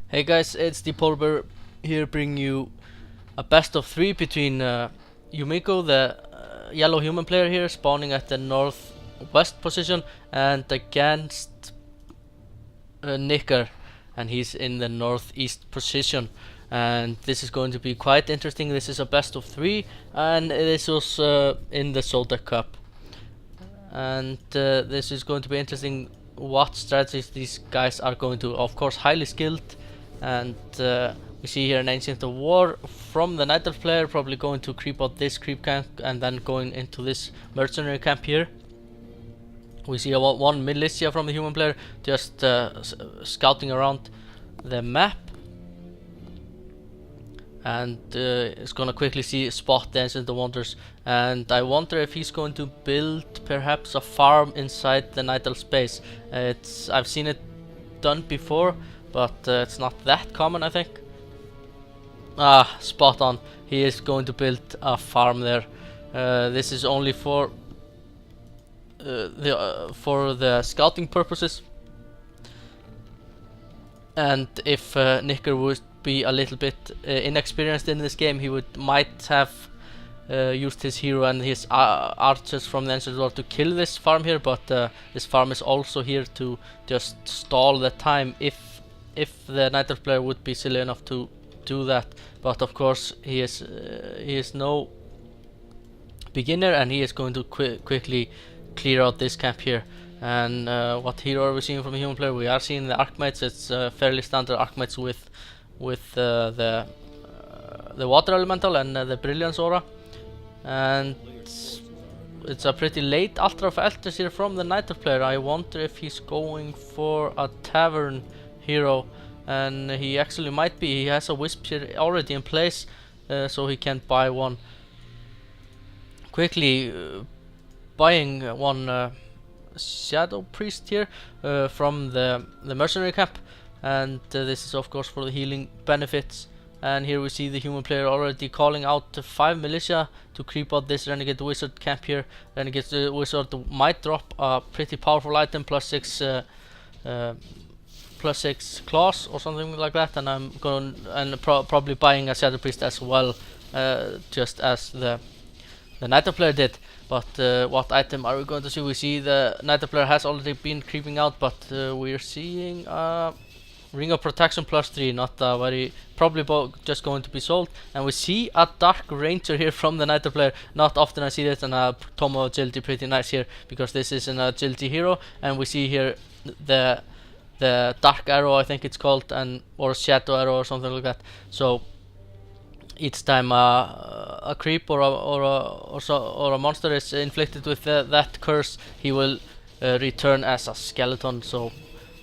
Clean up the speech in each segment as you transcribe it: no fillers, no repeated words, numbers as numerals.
Hey guys, it's HDPolarBear here, bringing you a best of 3 between Yumiko, the yellow human player here, spawning at the northwest position, and against Nicker, and he's in the northeast position. And this is going to be quite interesting. This is a best of 3, and this was in the Soda Cup. And this is going to be interesting what strategies these guys are going to. Of course, highly skilled, and we see here an Ancient of War from the Nightelf player, probably going to creep out this creep camp and then going into this mercenary camp here. We see one militia from the human player just scouting around the map, and is gonna quickly spot the Ancient of Wonders. And I wonder if he's going to build perhaps a farm inside the Nightelf space. I've seen it done before, but it's not that common, I think. Ah, spot on. He is going to build a farm there. This is only for the scouting purposes. And if Nicker would be a little bit inexperienced in this game, he might have used his hero and his archers from the Ancient World to kill this farm here, but this farm is also here to just stall the time if the Nightelf player would be silly enough to do that. But of course he is no beginner, and he is going to quickly clear out this camp here. And what hero are we seeing from the human player? We are seeing the Archmates. It's fairly standard Archmates with the water elemental and the brilliance aura, and it's a pretty late Ultra of Elders here from the Nightelf player. I wonder if he's going for a tavern hero, and he actually might be. He has a wisp here already in place, so he can buy one. Quickly buying one Shadow Priest here from the mercenary camp, and this is of course for the healing benefits. And here we see the human player already calling out 5 militia to creep out this Renegade Wizard camp here. Renegade Wizard might drop a pretty powerful item, +6 claws or something like that, and I'm going probably buying a Shadow Priest as well, just as the Nightelf player did. But what item are we going to see? We see the Nightelf player has already been creeping out, but we're seeing Ring of Protection +3, not very, probably just going to be sold. And we see a Dark Ranger here from the Nightelf player. Not often I see this, and a Tomo Agility, pretty nice here, because this is an agility hero. And we see here the Dark Arrow, I think it's called, or Shadow Arrow or something like that. So each time a creep or a monster is inflicted with that curse, he will return as a skeleton. So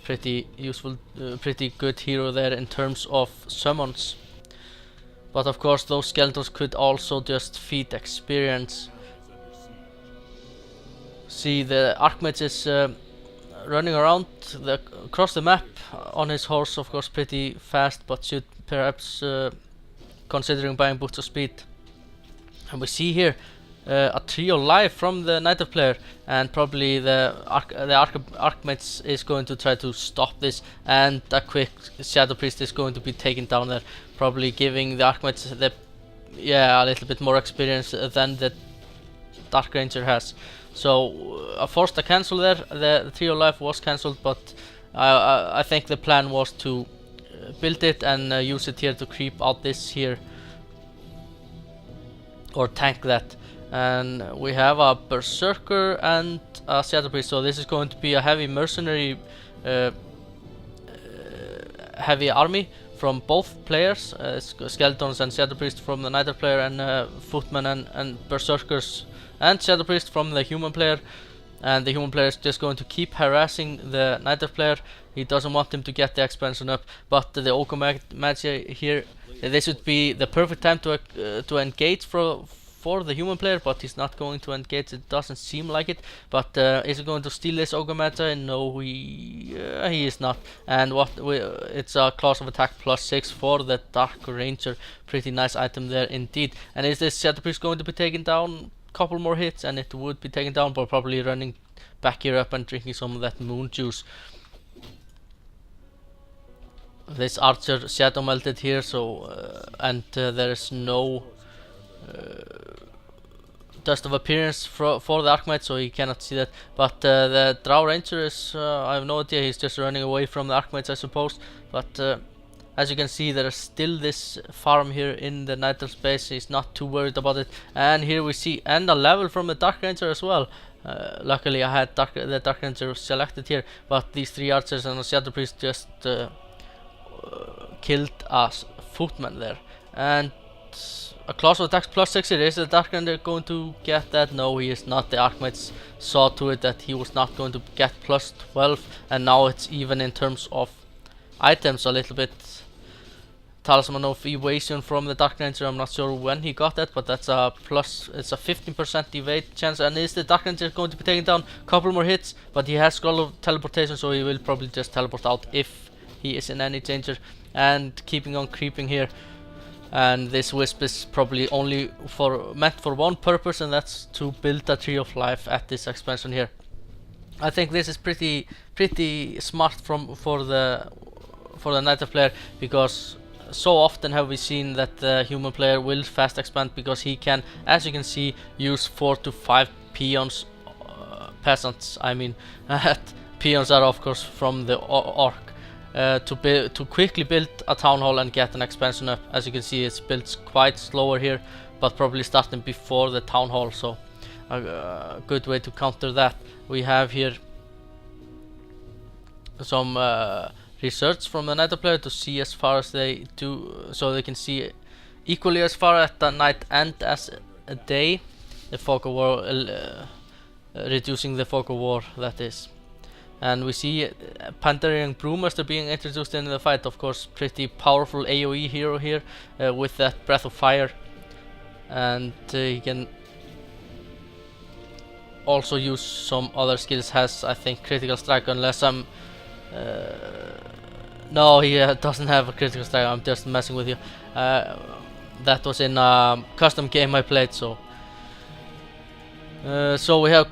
pretty useful, pretty good hero there in terms of summons. But of course those skeletons could also just feed experience. See, the Archmage is running around across the map on his horse, of course pretty fast, but should perhaps considering buying boots of speed. And we see here a trio live from the Nightelf player, and probably the Archmates is going to try to stop this, and a quick Shadow Priest is going to be taken down there, probably giving the Archmates a little bit more experience than the Dark Ranger has. So forced a cancel there. The trio live was cancelled, but I think the plan was to build it and use it here to creep out this here, or tank that. And we have a Berserker and a Shadow Priest, so this is going to be a heavy mercenary heavy army from both players, Skeletons and Shadow Priest from the Nightelf player, and Footmen and Berserkers and Shadow Priest from the human player. And the human player is just going to keep harassing the Nightelf player. He doesn't want him to get the expansion up, but the Okomagia here, this would be the perfect time to engage for the human player, but he's not going to engage. It doesn't seem like it. But is he going to steal this Okomagia? No, he is not. And it's a class of attack +6 for the Dark Ranger. Pretty nice item there indeed. And is this Shadow Priest going to be taken down? Couple more hits and it would be taken down, but probably running back here up and drinking some of that moon juice. this archer shadow melted here, so and there is no dust of appearance for the Archmage, so he cannot see that. But the Drow Ranger is, I have no idea, he's just running away from the Archmage, I suppose. But as you can see, there is still this farm here in the Nightelf space. He's not too worried about it. And here we see, and a level from the Dark Ranger as well. Luckily I had the Dark Ranger selected here, but these 3 archers and a Shadow Priest just killed a footman there. And a class of attacks +6 it is. The Dark Ranger going to get that? No, he is not. The Archmage saw to it that he was not going to get +12, and now it's even in terms of items a little bit. Talisman of Evasion from the Dark Ranger, I'm not sure when he got that, but that's a plus, it's a 15% evade chance. And is the Dark Ranger going to be taking down a couple more hits? But he has Scroll of Teleportation, so he will probably just teleport out if he is in any danger. And keeping on creeping here. And this wisp is probably only meant for one purpose, and that's to build a Tree of Life at this expansion here. I think this is pretty smart for the Nightelf player, because so often have we seen that the human player will fast expand, because he can, as you can see, use 4 to 5 peons, peasants. I mean, peons are of course from the orc. To quickly build a town hall and get an expansion up. As you can see, it's built quite slower here, but probably starting before the town hall, so a good way to counter that. We have here some research from the Nightelf player to see as far as they do, so they can see equally as far at the night and as a day. The fog of war, reducing the fog of war, that is. And we see Pandering Brewmaster being introduced in the fight. Of course, pretty powerful AoE hero here with that Breath of Fire. And he can also use some other skills. Has, I think, Critical Strike, unless I'm... no, he doesn't have a Critical Strike, I'm just messing with you. That was in a custom game I played, so... so we have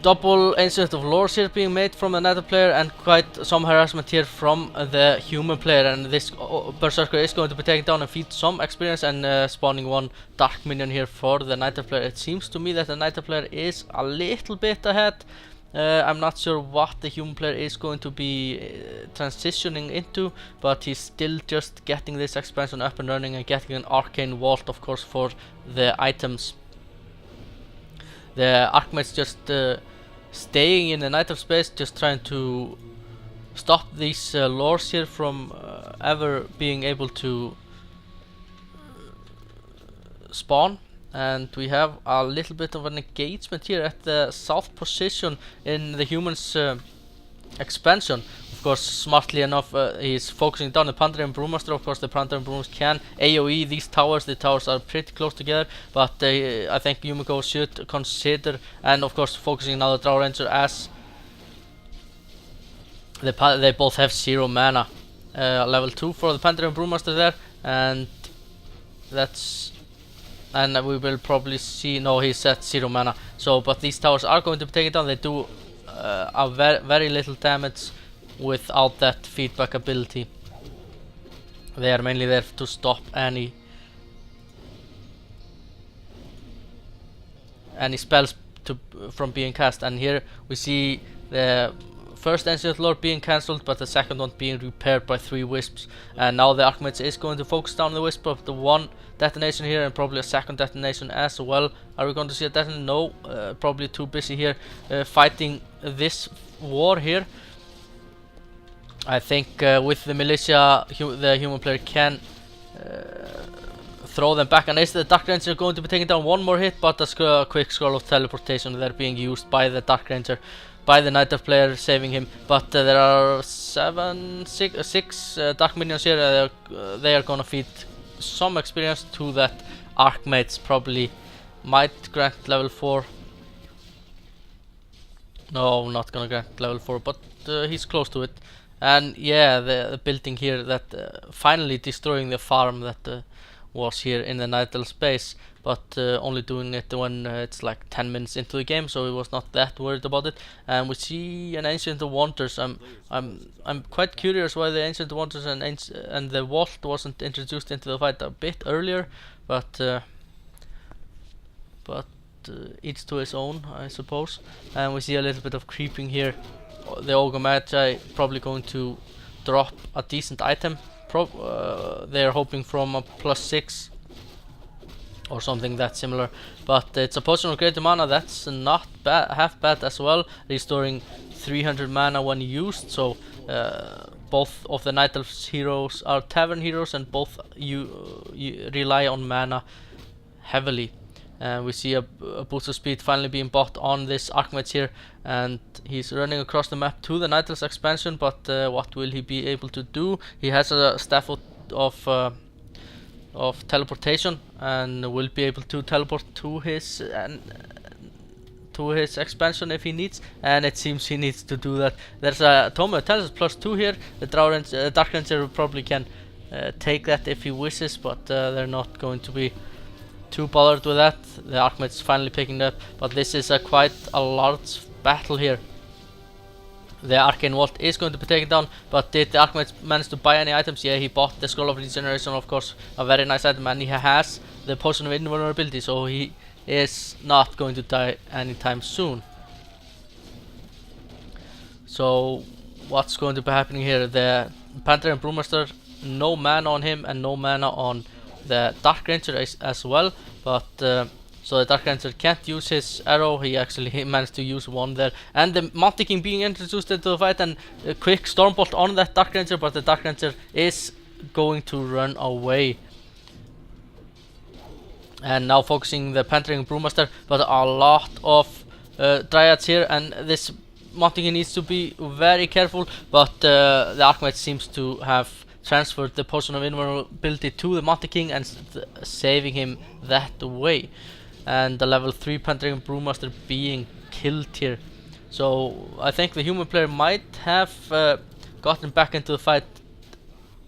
double Ancient of Lores here being made from the Nightelf player, and quite some harassment here from the human player. And this Berserker is going to be taken down and feed some experience, and spawning one Dark Minion here for the Nightelf player. It seems to me that the Nightelf player is a little bit ahead. I'm not sure what the human player is going to be transitioning into, but he's still just getting this expansion up and running and getting an Arcane Vault, of course, for the items. The Archmage just staying in the Nightelf space, just trying to stop these lores here from ever being able to spawn. And we have a little bit of an engagement here at the south position in the humans expansion. Of course, smartly enough, he's focusing down the Pandering Brewmaster. Of course, the Pandering Brewmaster can AoE these towers. The towers are pretty close together, but I think Yumiko should consider, and of course focusing now the Drow Ranger, as they both have 0 mana. Level 2 for the Pandering Brewmaster there, and that's... and we will probably see... no, he's at 0 mana. So, but these towers are going to be taken down. They do a very little damage without that feedback ability. They are mainly there to stop any spells from being cast. And here we see the first Ancient Lord being cancelled, but the second one being repaired by 3 wisps. And now the Archmage is going to focus down the wisp of the 1 detonation here, and probably a second detonation as well. Are we going to see a detonation? No, probably too busy here fighting this war here. I think with the militia, the human player can throw them back. And is the Dark Ranger going to be taking down one more hit? But a quick Scroll of Teleportation there being used by the Dark Ranger, by the Nightelf player, saving him. But there are 6 Dark Minions here. They are gonna feed some experience to that Archmage. Probably might grant level 4. No, not gonna grant level 4, but he's close to it. And yeah, the building here that finally destroying the farm that was here in the Nightelf space. but only doing it when it's like 10 minutes into the game, so he was not that worried about it. And we see an Ancient of Wonders. I'm quite curious why the Ancient of Wonders and the Vault wasn't introduced into the fight a bit earlier, but each to his own, I suppose. And we see a little bit of creeping here. The Ogre Magi probably going to drop a decent item. They're hoping from a +6 or something that similar, but it's a potion of greater mana. That's not half bad as well, restoring 300 mana when used. So both of the Nightelf's heroes are tavern heroes, and both you rely on mana heavily. We see a boost of speed finally being bought on this Archmage here, and he's running across the map to the Nightelf's expansion, but what will he be able to do? He has a staff of teleportation and will be able to teleport to his expansion if he needs, and it seems he needs to do that. There's a Tome of Intelligence +2 here. The Dark Ranger probably can take that if he wishes, but they're not going to be too bothered with that. The Archmage is finally picking it up, but this is quite a large battle here. The Arcane Vault is going to be taken down, but did the Archmage manage to buy any items? Yeah, he bought the Scroll of Regeneration, of course, a very nice item, and he has the Potion of Invulnerability, so he is not going to die anytime soon. So what's going to be happening here? The Panther and Brewmaster, no mana on him and no mana on the Dark Ranger as well, but so the Dark Ranger can't use his arrow. He actually managed to use one there, and the Mountain King being introduced into the fight, and a quick Stormbolt on that Dark Ranger, but the Dark Ranger is going to run away. And now focusing the Panther and Brewmaster, but a lot of Dryads here, and this Mountain King needs to be very careful, but the Archmage seems to have transferred the Potion of Invulnerability to the Mountain King and saving him that way. And the level 3 Panther and Brewmaster being killed here. So I think the human player might have gotten back into the fight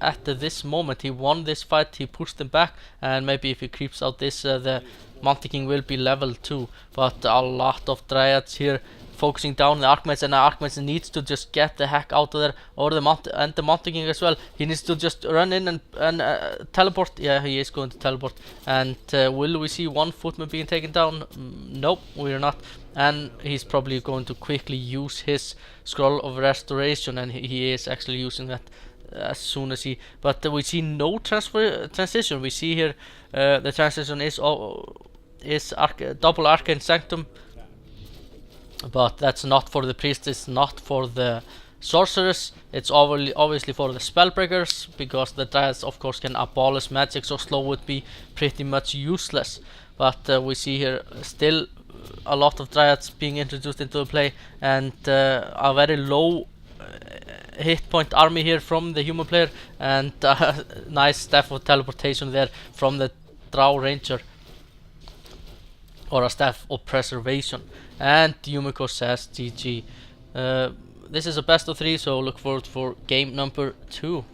at this moment. He won this fight, he pushed them back, and maybe if he creeps out this, the Mountain King will be level 2. But a lot of Dryads here focusing down the Archmage, and the Archmage needs to just get the heck out of there, or the Mountain King as well. He needs to just run in and teleport. Yeah, he is going to teleport. And will we see one footman being taken down? Nope, we're not. And he's probably going to quickly use his Scroll of Restoration, and he is actually using that as soon as he. But we see no transition. We see here the transition is double Arcane Sanctum. But that's not for the priest, it's not for the sorcerers, it's obviously for the spellbreakers, because the Dryads of course can abolish magic, so slow would be pretty much useless. But we see here still a lot of Dryads being introduced into the play, and a very low hit point army here from the human player, and nice Staff of Teleportation there from the Drow Ranger, or a Staff of Preservation. And Yumiko says GG. This is a best of 3, so look forward for game number 2.